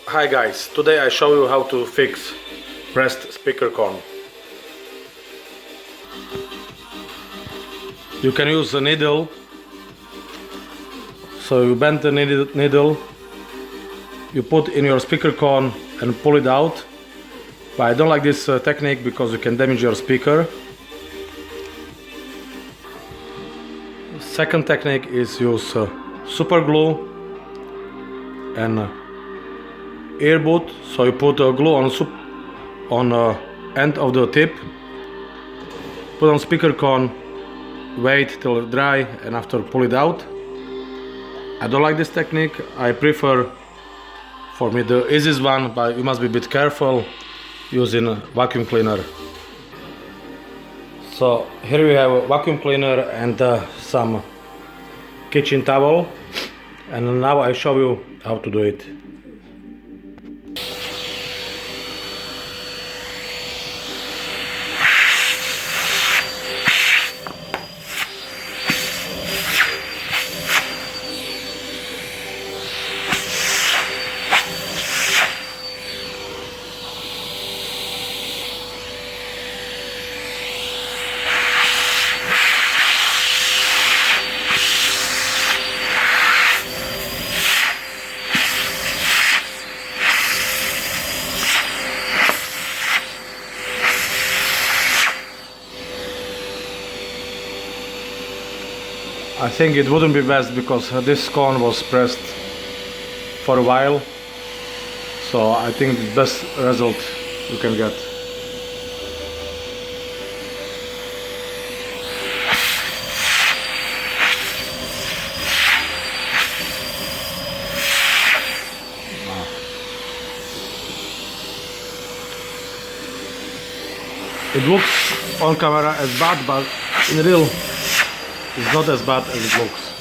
Hi guys, today I show you how to fix pressed speaker cone. You can use a needle, so you bend the needle, you put in your speaker cone and pull it out. But I don't like this technique because you can damage your speaker. Second technique is use super glue and earbud. So you put glue on end of the tip, put on speaker cone, wait till it dry, and after pull it out. I don't like this technique. I prefer, for me, the easiest one, but you must be a bit careful using a vacuum cleaner. So here we have a vacuum cleaner and some kitchen towel, and now I show you how to do it. I think it wouldn't be best because this cone was pressed for a while, so I think the best result you can get. It looks on camera as bad, but in real it's not as bad as it looks.